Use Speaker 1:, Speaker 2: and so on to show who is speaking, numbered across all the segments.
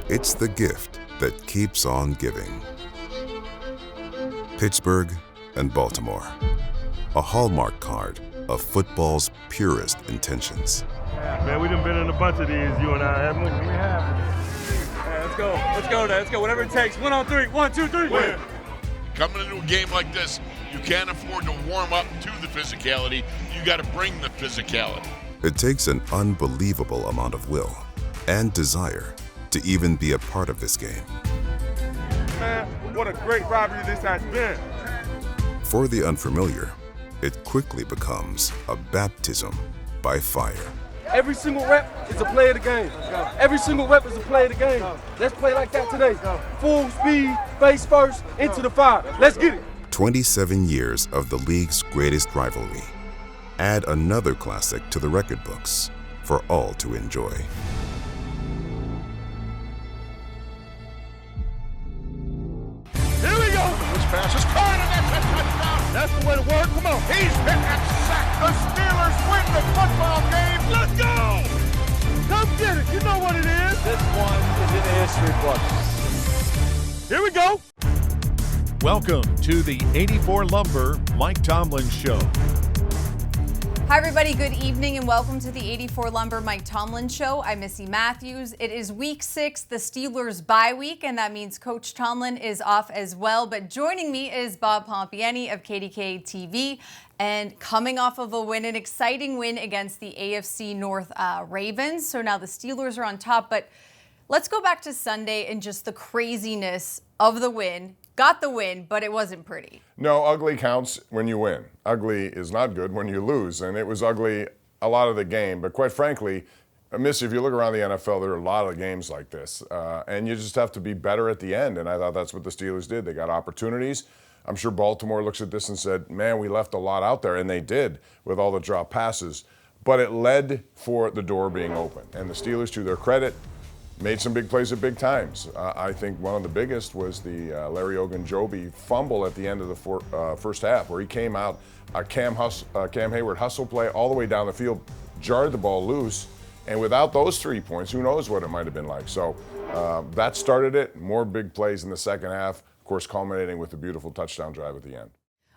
Speaker 1: It's the gift that keeps on giving. Pittsburgh and Baltimore, a hallmark card of football's purest intentions.
Speaker 2: Man, we done been in a bunch of these, you and I, haven't we? We have.
Speaker 3: Yeah, let's go. Let's go. Whatever it takes. 1 on 3. 1, 2, 3.
Speaker 2: Win.
Speaker 4: Coming into a game like this, you can't afford to warm up to the physicality. You got to bring the physicality.
Speaker 1: It takes an unbelievable amount of will and desire to even be a part of this game.
Speaker 2: Man, what a great rivalry this has been.
Speaker 1: For the unfamiliar, it quickly becomes a baptism by fire.
Speaker 5: Every single rep is a play of the game. Every single rep is a play of the game. Let's play like that today. Full speed, face first, into the fire. Let's get it.
Speaker 1: 27 years of the league's greatest rivalry. Add another classic to the record books for all to enjoy.
Speaker 2: Here we go.
Speaker 4: This pass is caught, and that's a touchdown.
Speaker 2: That's the way to work. Come on.
Speaker 4: He's hit and sacked. The Steelers win the football game. Let's go!
Speaker 2: Come get it. You know what it is.
Speaker 3: This one is in the history books.
Speaker 2: Here we go.
Speaker 6: Welcome to the 84 Lumber Mike Tomlin Show.
Speaker 7: Hi, everybody. Good evening and welcome to the 84 Lumber Mike Tomlin Show. I'm Missi Matthews. It is week 6, the Steelers bye week, and that means Coach Tomlin is off as well. But joining me is Bob Pompeani of KDK TV. And coming off of a win, an exciting win against the AFC North Ravens. So now the Steelers are on top. But let's go back to Sunday and just the craziness of the win. Got the win, but it wasn't pretty.
Speaker 8: No, ugly counts when you win. Ugly is not good when you lose, and it was ugly a lot of the game. But quite frankly, Missy, if you look around the NFL, there are a lot of games like this, and you just have to be better at the end, and I thought that's what the Steelers did. They got opportunities. I'm sure Baltimore looks at this and said, man, we left a lot out there, and they did with all the drop passes. But it led for the door being open, and the Steelers, to their credit, made some big plays at big times. I think one of the biggest was the Larry Ogunjobi fumble at the end of the first half, where he came out, Cam Hayward hustle play all the way down the field, jarred the ball loose, and without those 3 points, who knows what it might have been like. So that started it. More big plays in the second half, of course, culminating with the beautiful touchdown drive at the end.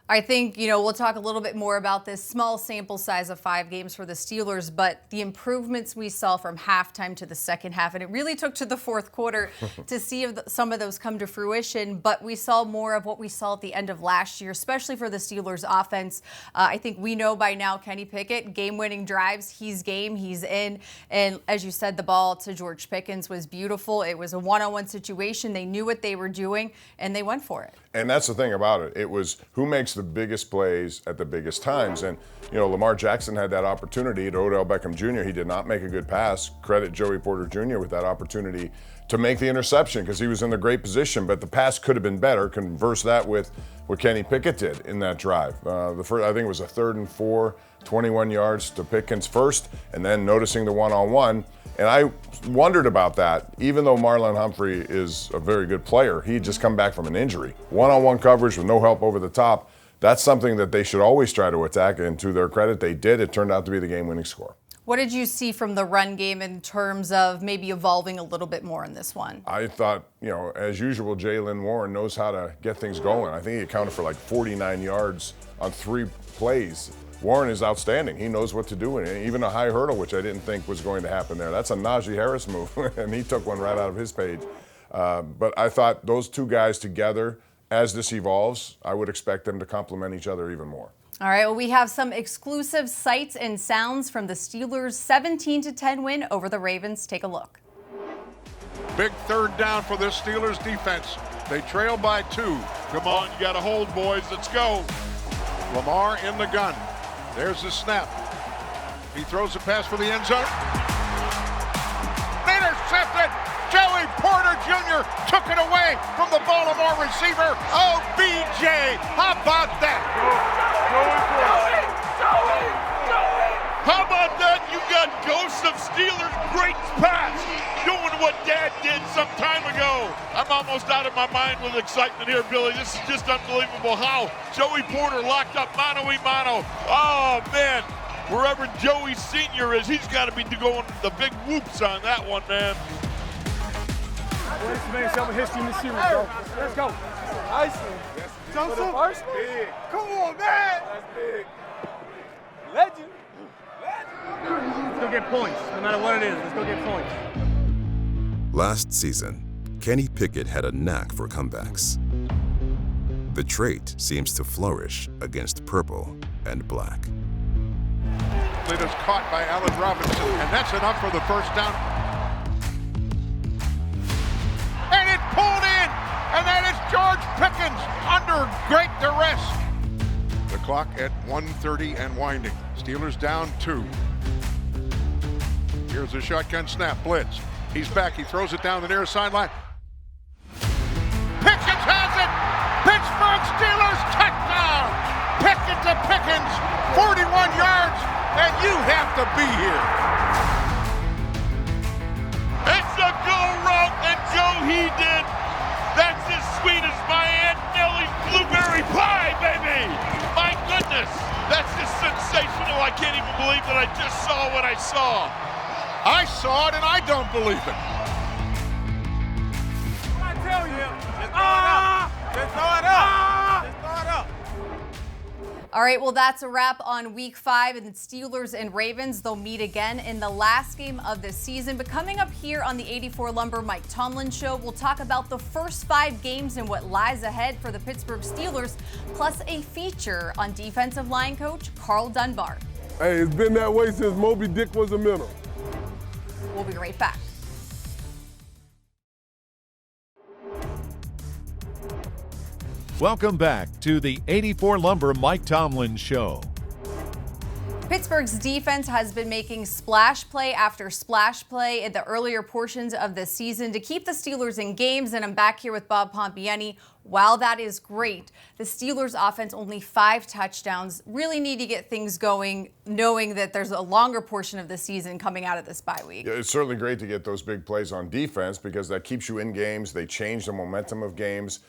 Speaker 7: I think, we'll talk a little bit more about this small sample size of 5 games for the Steelers, but the improvements we saw from halftime to the second half, and it really took to the fourth quarter to see if some of those come to fruition, but we saw more of what we saw at the end of last year, especially for the Steelers offense. I think we know by now Kenny Pickett, game-winning drives, he's game, he's in, and as you said, the ball to George Pickens was beautiful. It was a one-on-one situation. They knew what they were doing, and they went for it.
Speaker 8: And that's the thing about it. It was who makes the biggest plays at the biggest times. And, Lamar Jackson had that opportunity to Odell Beckham Jr. He did not make a good pass. Credit Joey Porter Jr. with that opportunity to make the interception because he was in the great position. But the pass could have been better. Converse that with what Kenny Pickett did in that drive. The first, I think it was a 3rd and 4, 21 yards to Pickens first, and then noticing the one-on-one. And I wondered about that. Even though Marlon Humphrey is a very good player, he had just come back from an injury. One-on-one coverage with no help over the top, that's something that they should always try to attack, and to their credit, they did. It turned out to be the game-winning score.
Speaker 7: What did you see from the run game in terms of maybe evolving a little bit more in this one?
Speaker 8: I thought, as usual, Jaylen Warren knows how to get things going. I think he accounted for like 49 yards on 3 plays. Warren is outstanding. He knows what to do, and even a high hurdle, which I didn't think was going to happen there. That's a Najee Harris move, and he took one right out of his page. But I thought those 2 guys together, as this evolves, I would expect them to complement each other even more.
Speaker 7: All right, well, we have some exclusive sights and sounds from the Steelers' 17-10 win over the Ravens. Take a look.
Speaker 4: Big 3rd down for this Steelers defense. They trail by 2. Come on, you got to hold, boys. Let's go. Lamar in the gun. There's the snap. He throws a pass for the end zone. Intercepted. Joey Porter Jr. took it away from the Baltimore receiver. Oh, BJ. How about that? How about that? You got Ghost of Steelers. Great pass. Doing what Dad did some time ago. I'm almost out of my mind with excitement here, Billy. This is just unbelievable how Joey Porter locked up mano-a-mano. Oh, man.
Speaker 9: Wherever Joey Sr. is, he's got to be going the big whoops on that one, man.
Speaker 3: Greatest man ever history in this series, bro. Let's go.
Speaker 5: Iceland.
Speaker 3: Joseph.
Speaker 5: First
Speaker 2: Big.
Speaker 3: Come on, man.
Speaker 2: That's big.
Speaker 5: legend.
Speaker 3: Let's go get points. No matter what it is, let's go get points.
Speaker 1: Last season, Kenny Pickett had a knack for comebacks. The trait seems to flourish against purple and black.
Speaker 4: It is caught by Allen Robinson, and that's enough for the first down. And it's pulled in, and that is George Pickens under great duress. The clock at 1:30 and winding. Steelers down 2. Here's a shotgun snap, blitz. He's back, he throws it down the near sideline. Pickens has it! Pittsburgh Steelers touchdown! Pickens to Pickens, 41 yards, and you have to be here.
Speaker 9: It's a go route, and Joe, he did. That's as sweet as my Aunt Nellie's blueberry pie, baby. My goodness, that's just sensational. I can't even believe that I just saw what I saw.
Speaker 4: I saw it, and I don't believe it.
Speaker 2: I tell you, just throw it up. Just throw it up. Just throw it up.
Speaker 7: All right, well, that's a wrap on Week 5, and the Steelers and Ravens, they'll meet again in the last game of the season. But coming up here on the 84 Lumber Mike Tomlin Show, we'll talk about the first 5 games and what lies ahead for the Pittsburgh Steelers, plus a feature on defensive line coach Carl Dunbar.
Speaker 5: Hey, it's been that way since Moby Dick was a minnow.
Speaker 7: We'll be right back.
Speaker 6: Welcome back to the 84 Lumber Mike Tomlin Show.
Speaker 7: Pittsburgh's defense has been making splash play after splash play in the earlier portions of the season to keep the Steelers in games, and I'm back here with Bob Pompeani. While that is great, the Steelers offense only 5 touchdowns. Really need to get things going, knowing that there's a longer portion of the season coming out of this bye week.
Speaker 8: Yeah, it's certainly great to get those big plays on defense because that keeps you in games. They change the momentum of games.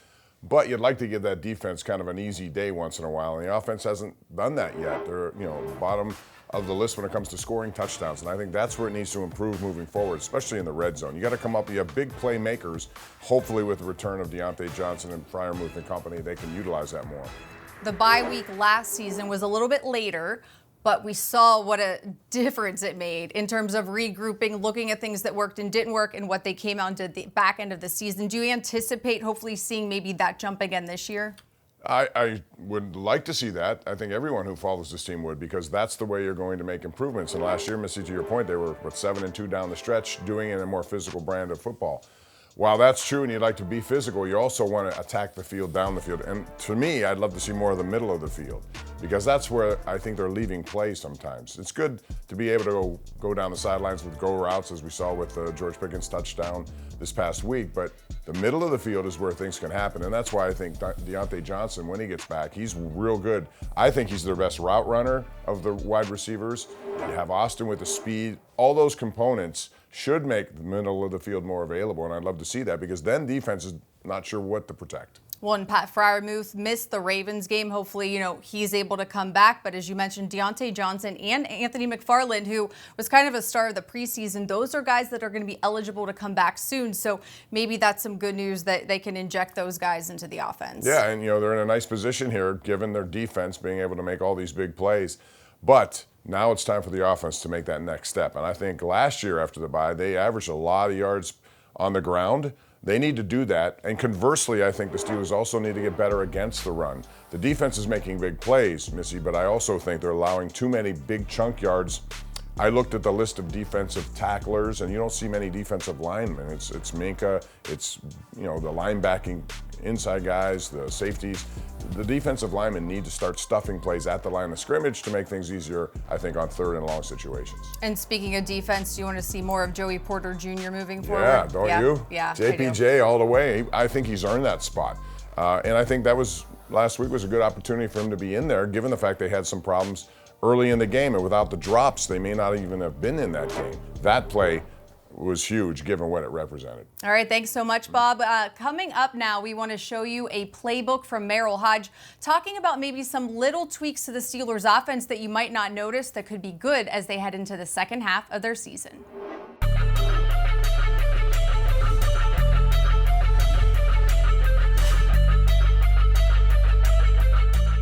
Speaker 8: But you'd like to give that defense kind of an easy day once in a while, and the offense hasn't done that yet. They're, bottom of the list when it comes to scoring touchdowns, and I think that's where it needs to improve moving forward, especially in the red zone. You got to come up. You have big playmakers. Hopefully, with the return of Deontay Johnson and Freiermuth and company, they can utilize that more.
Speaker 7: The bye week last season was a little bit later, but we saw what a difference it made in terms of regrouping, looking at things that worked and didn't work, and what they came out and did the back end of the season. Do you anticipate hopefully seeing maybe that jump again this year?
Speaker 8: I would like to see that. I think everyone who follows this team would, because that's the way you're going to make improvements. And last year, Missy, to your point, they were 7-2 down the stretch, doing it in a more physical brand of football. While that's true and you'd like to be physical, you also want to attack the field, down the field. And to me, I'd love to see more of the middle of the field because that's where I think they're leaving play sometimes. It's good to be able to go down the sidelines with go routes, as we saw with the George Pickens touchdown this past week, but the middle of the field is where things can happen, and that's why I think Deontay Johnson, when he gets back, he's real good. I think he's their best route runner of the wide receivers. You have Austin with the speed. All those components should make the middle of the field more available, and I'd love to see that because then defense is not sure what to protect.
Speaker 7: Well, and Pat Freiermuth missed the Ravens game. Hopefully, he's able to come back. But as you mentioned, Deontay Johnson and Anthony McFarland, who was kind of a star of the preseason, those are guys that are going to be eligible to come back soon. So maybe that's some good news that they can inject those guys into the offense.
Speaker 8: Yeah, and they're in a nice position here, given their defense being able to make all these big plays. But now it's time for the offense to make that next step. And I think last year after the bye, they averaged a lot of yards on the ground. They need to do that. And conversely, I think the Steelers also need to get better against the run. The defense is making big plays, Missy, but I also think they're allowing too many big chunk yards. I looked at the list of defensive tacklers, and you don't see many defensive linemen. It's Minka, it's the linebacking inside guys, the safeties. The defensive linemen need to start stuffing plays at the line of scrimmage to make things easier, I think, on third and long situations.
Speaker 7: And speaking of defense, do you want to see more of Joey Porter Jr. moving forward?
Speaker 8: Yeah, don't you?
Speaker 7: Yeah,
Speaker 8: JPJ all the way. I think he's earned that spot. And I think last week was a good opportunity for him to be in there, given the fact they had some problems early in the game, and without the drops, they may not even have been in that game. That play was huge given what it represented.
Speaker 7: All right, thanks so much, Bob. Coming up now, we want to show you a playbook from Merril Hoge, talking about maybe some little tweaks to the Steelers' offense that you might not notice that could be good as they head into the second half of their season.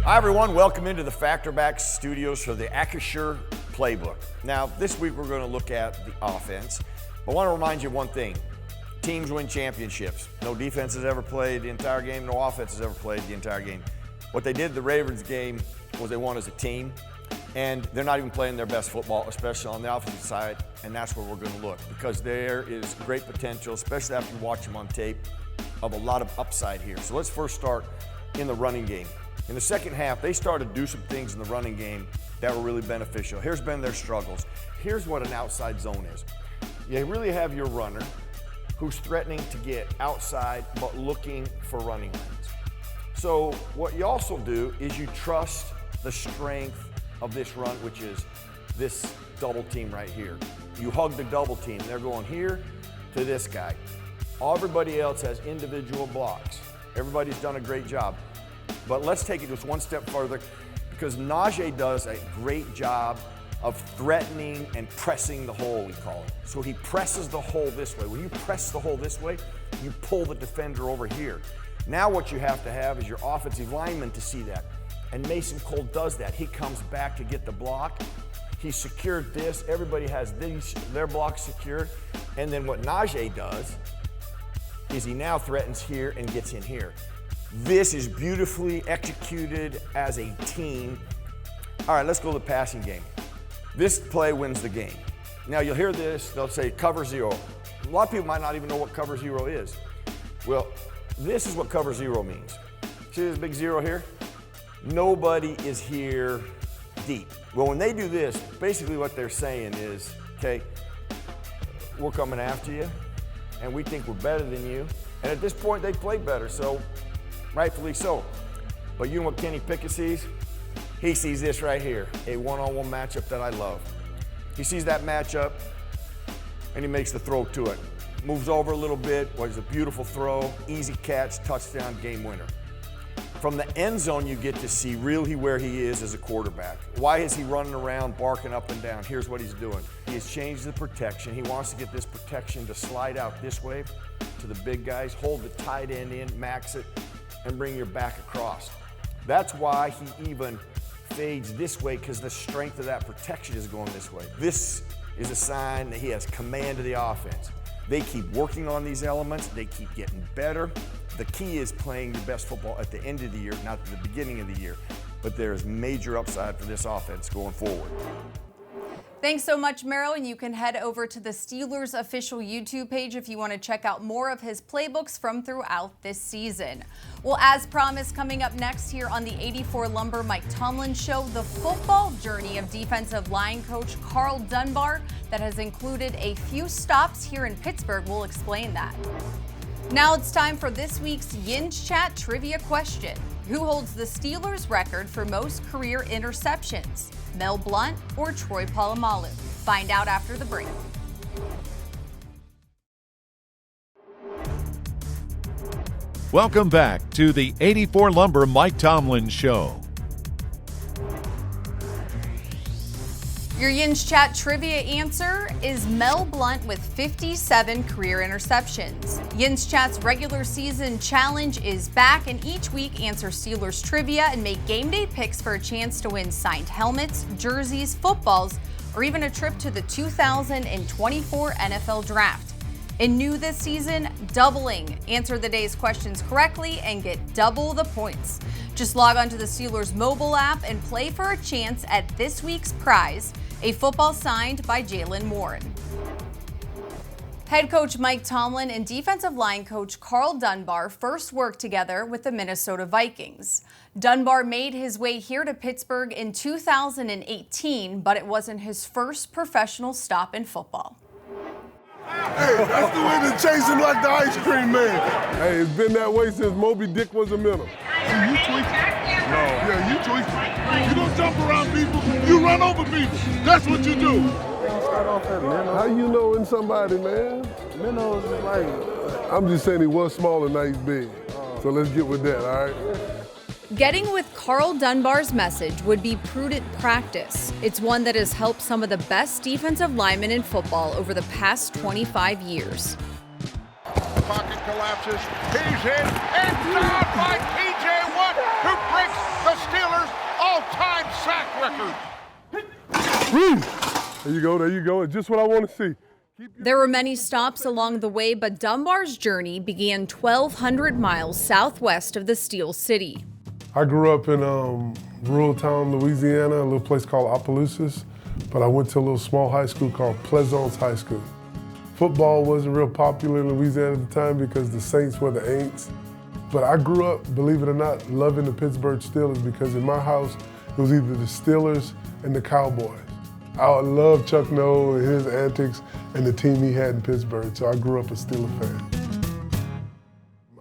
Speaker 10: Hi everyone, welcome into the Factorback Studios for the Acrisure Playbook. Now, this week we're going to look at the offense, but I want to remind you one thing. Teams win championships. No defense has ever played the entire game, no offense has ever played the entire game. What they did the Ravens game was they won as a team, and they're not even playing their best football, especially on the offensive side, and that's where we're going to look, because there is great potential, especially after you watch them on tape, of a lot of upside here. So let's first start in the running game. In the second half, they started to do some things in the running game that were really beneficial. Here's been their struggles. Here's what an outside zone is. You really have your runner who's threatening to get outside but looking for running lanes. So what you also do is you trust the strength of this run, which is this double team right here. You hug the double team. They're going here to this guy. Everybody else has individual blocks. Everybody's done a great job. But let's take it just one step further, because Najee does a great job of threatening and pressing the hole, we call it. So he presses the hole this way. When you press the hole this way, you pull the defender over here. Now what you have to have is your offensive lineman to see that. And Mason Cole does that. He comes back to get the block. He secured this. Everybody has their blocks secured. And then what Najee does is he now threatens here and gets in here. This is beautifully executed as a team. All right, let's go to the passing game. This play wins the game. Now you'll hear this, they'll say cover zero. A lot of people might not even know what cover zero is. Well, this is what cover zero means. See this big zero here? Nobody is here deep. Well, when they do this, basically what they're saying is, okay, we're coming after you, and we think we're better than you. And at this point, they play better, so rightfully so. But you know what Kenny Pickett sees? He sees this right here, a one-on-one matchup that I love. He sees that matchup, and he makes the throw to it. Moves over a little bit, was a beautiful throw, easy catch, touchdown, game winner. From the end zone, you get to see really where he is as a quarterback. Why is he running around, barking up and down? Here's what he's doing. He has changed the protection. He wants to get this protection to slide out this way to the big guys, hold the tight end in, max it, and bring your back across. That's why he even fades this way, because the strength of that protection is going this way. This is a sign that he has command of the offense. They keep working on these elements. They keep getting better. The key is playing the best football at the end of the year, not at the beginning of the year. But there is major upside for this offense going forward.
Speaker 7: Thanks so much, Merril, and you can head over to the Steelers official YouTube page if you want to check out more of his playbooks from throughout this season. Well, as promised, coming up next here on the 84 Lumber Mike Tomlin Show, the football journey of defensive line coach Karl Dunbar that has included a few stops here in Pittsburgh. We'll explain that. Now it's time for this week's Yinz Chat trivia question. Who holds the Steelers record for most career interceptions? Mel Blount or Troy Polamalu? Find out after the break.
Speaker 6: Welcome back to the 84 Lumber Mike Tomlin Show.
Speaker 7: Your Yinz Chat trivia answer is Mel Blount with 57 career interceptions. Yinz Chat's regular season challenge is back, and each week answer Steelers trivia and make game day picks for a chance to win signed helmets, jerseys, footballs, or even a trip to the 2024 NFL Draft. And new this season, doubling. Answer the day's questions correctly and get double the points. Just log on to the Steelers mobile app and play for a chance at this week's prize, a football signed by Jalen Warren. Head coach Mike Tomlin and defensive line coach Carl Dunbar first worked together with the Minnesota Vikings. Dunbar made his way here to Pittsburgh in 2018, but it wasn't his first professional stop in football.
Speaker 5: Hey, that's the way to chase him like the ice cream man. Hey, it's been that way since Moby Dick was a minnow.
Speaker 9: You tweaking? No. Yeah, you tweaking. You don't jump around people. You run over people. That's what you do.
Speaker 2: start off at Minnows.
Speaker 11: How you knowing somebody, man?
Speaker 2: Minnows is like...
Speaker 11: I'm just saying he was small and now he's big. So let's get with that, all right?
Speaker 7: Getting with Carl Dunbar's message would be prudent practice. It's one that has helped some of the best defensive linemen in football over the past 25 years.
Speaker 4: The pocket collapses. He's in and down by T.J. Watt, who breaks the Steelers' all-time sack record.
Speaker 11: There you go. It's just what I want to see.
Speaker 7: There were many stops along the way, but Dunbar's journey began 1,200 miles southwest of the Steel City.
Speaker 11: I grew up in rural town, Louisiana, a little place called Opelousas, but I went to a little small high school called Plaisance High School. Football wasn't real popular in Louisiana at the time because the Saints were the Aints. But I grew up, believe it or not, loving the Pittsburgh Steelers because in my house, it was either the Steelers and the Cowboys. I loved Chuck Noll and his antics and the team he had in Pittsburgh, so I grew up a Steeler fan.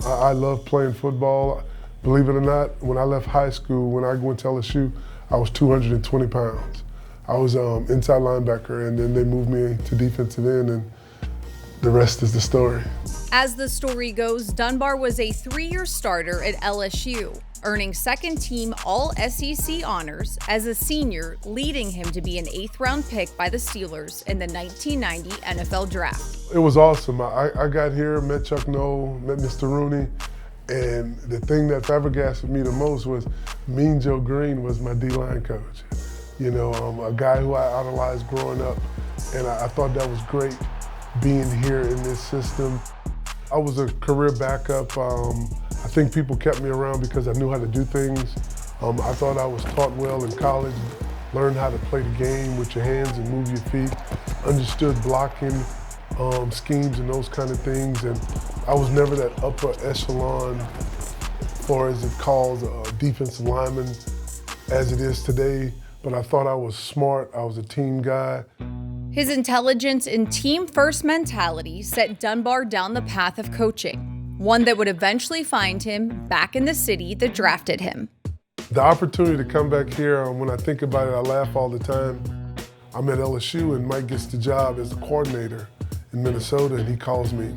Speaker 11: I love playing football. Believe it or not, when I left high school, when I went to LSU, I was 220 pounds. I was inside linebacker, and then they moved me to defensive end, and the rest is the story.
Speaker 7: As the story goes, Dunbar was a 3-year starter at LSU, earning second-team All-SEC honors as a senior, leading him to be an 8th-round pick by the Steelers in the 1990 NFL Draft.
Speaker 11: It was awesome. I got here, met Chuck Noll, met Mr. Rooney, and the thing that flabbergasted me the most was Mean Joe Green was my D-line coach. You know, a guy who I idolized growing up, and I thought that was great being here in this system. I was a career backup. I think people kept me around because I knew how to do things. I thought I was taught well in college, learned how to play the game with your hands and move your feet, understood blocking schemes and those kind of things. And I was never that upper echelon as far as it calls a defensive lineman as it is today, but I thought I was smart, I was a team guy.
Speaker 7: His intelligence and team-first mentality set Dunbar down the path of coaching, one that would eventually find him back in the city that drafted him.
Speaker 11: The opportunity to come back here, when I think about it, I laugh all the time. I'm at LSU and Mike gets the job as the coordinator in Minnesota and he calls me.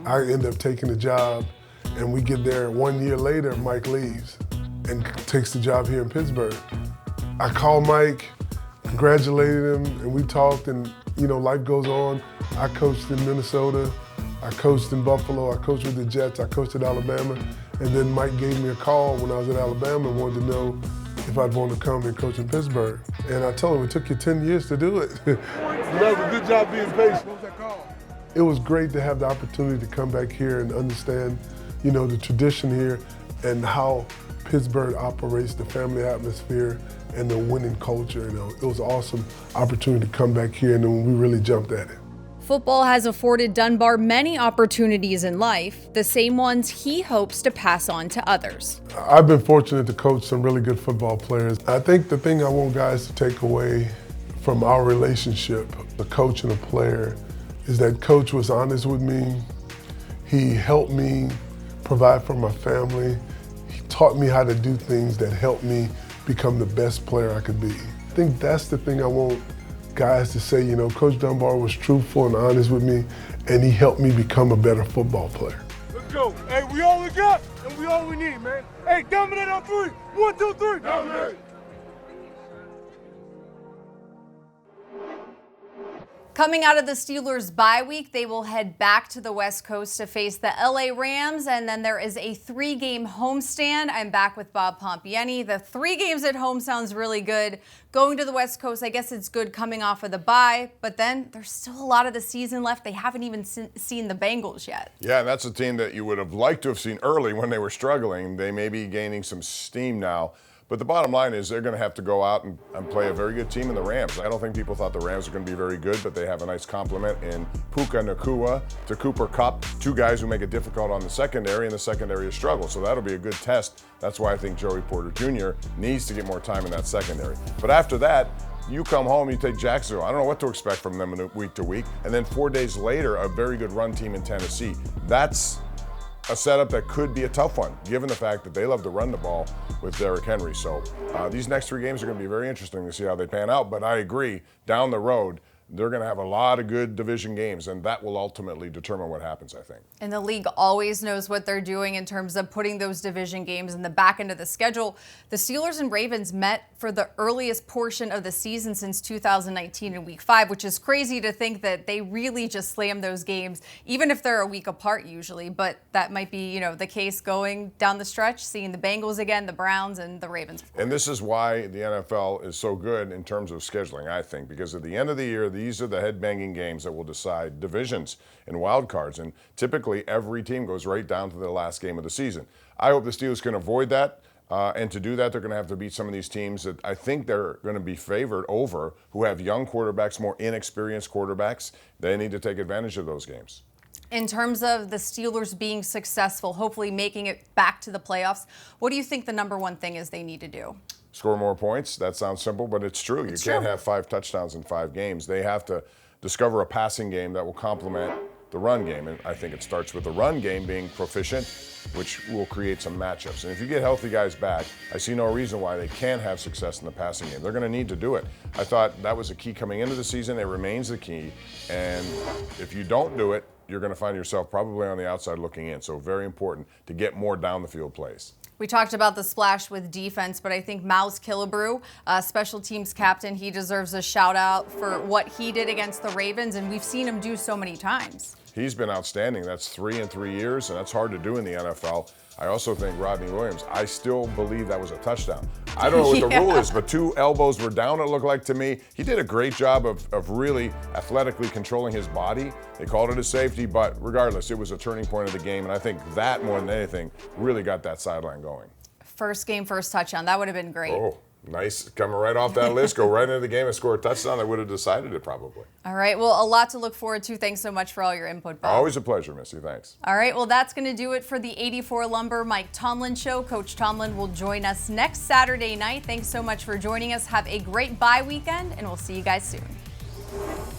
Speaker 11: I end up taking the job and we get there 1 year later, Mike leaves and takes the job here in Pittsburgh. I called Mike, congratulated him, and we talked, and you know, life goes on. I coached in Minnesota, I coached in Buffalo, I coached with the Jets, I coached at Alabama, and then Mike gave me a call when I was at Alabama and wanted to know if I'd want to come and coach in Pittsburgh. And I told him, it took you 10 years to do it. You did a good job being patient. What was that call? It was great to have the opportunity to come back here and understand, you know, the tradition here and how Pittsburgh operates, the family atmosphere, and the winning culture. You know, it was an awesome opportunity to come back here, and then we really jumped at it.
Speaker 7: Football has afforded Dunbar many opportunities in life, the same ones he hopes to pass on to others.
Speaker 11: I've been fortunate to coach some really good football players. I think the thing I want guys to take away from our relationship, a coach and a player, is that Coach was honest with me. He helped me provide for my family. He taught me how to do things that helped me become the best player I could be. I think that's the thing I want guys to say, you know, Coach Dunbar was truthful and honest with me, and he helped me become a better football player.
Speaker 2: Let's go. Hey, we all we got, and we all we need, man. Hey, dominate on 3. 1, 2, 3. Dominate.
Speaker 7: Coming out of the Steelers' bye week, they will head back to the West Coast to face the LA Rams, and then there is a 3-game homestand. I'm back with Bob Pompeani. The 3 games at home sounds really good. Going to the West Coast, I guess it's good coming off of the bye, but then there's still a lot of the season left. They haven't even seen the Bengals yet.
Speaker 8: Yeah, and that's a team that you would have liked to have seen early when they were struggling. They may be gaining some steam now. But the bottom line is they're going to have to go out and play a very good team in the Rams. I don't think people thought the Rams were going to be very good, but they have a nice complement in Puka Nacua to Cooper Kupp, 2 guys who make it difficult on the secondary, and the secondary has struggled. So that'll be a good test. That's why I think Joey Porter Jr. needs to get more time in that secondary. But after that, you come home, you take Jacksonville. I don't know what to expect from them week to week. And then 4 days later, a very good run team in Tennessee. That's a setup that could be a tough one, given the fact that they love to run the ball with Derrick Henry. So these next 3 games are going to be very interesting to see how they pan out. But I agree, down the road, they're going to have a lot of good division games, and that will ultimately determine what happens, I think.
Speaker 7: And the league always knows what they're doing in terms of putting those division games in the back end of the schedule. The Steelers and Ravens met for the earliest portion of the season since 2019 in Week 5, which is crazy to think that they really just slammed those games, even if they're a week apart usually. But that might be, the case going down the stretch, seeing the Bengals again, the Browns, and the Ravens.
Speaker 8: And this is why the NFL is so good in terms of scheduling, I think, because at the end of the year, these are the head-banging games that will decide divisions and wild cards. And typically, every team goes right down to the last game of the season. I hope the Steelers can avoid that. And to do that, they're going to have to beat some of these teams that I think they're going to be favored over, who have young quarterbacks, more inexperienced quarterbacks. They need to take advantage of those games.
Speaker 7: In terms of the Steelers being successful, hopefully making it back to the playoffs, what do you think the number one thing is they need to do?
Speaker 8: Score more points. That sounds simple, but it's true. You can't have 5 touchdowns in 5 games. They have to discover a passing game that will complement the run game. And I think it starts with the run game being proficient, which will create some matchups. And if you get healthy guys back, I see no reason why they can't have success in the passing game. They're going to need to do it. I thought that was a key coming into the season. It remains the key. And if you don't do it, you're going to find yourself probably on the outside looking in. So very important to get more down the field plays.
Speaker 7: We talked about the splash with defense, but I think Mouse Killebrew, special teams captain, he deserves a shout out for what he did against the Ravens, and we've seen him do so many times.
Speaker 8: He's been outstanding. That's 3 in 3 years, and that's hard to do in the NFL. I also think Rodney Williams, I still believe that was a touchdown. I don't know what the rule is, but 2 elbows were down, it looked like to me. He did a great job of really athletically controlling his body. They called it a safety, but regardless, it was a turning point of the game, and I think that, more than anything, really got that sideline going.
Speaker 7: First game, first touchdown. That would have been great.
Speaker 8: Oh, nice. Coming right off that list, go right into the game and score a touchdown. That would have decided it probably.
Speaker 7: All right. Well, a lot to look forward to. Thanks so much for all your input, Bob.
Speaker 8: Always a pleasure, Missy. Thanks.
Speaker 7: All right. Well, that's going to do it for the 84 Lumber Mike Tomlin Show. Coach Tomlin will join us next Saturday night. Thanks so much for joining us. Have a great bye weekend, and we'll see you guys soon.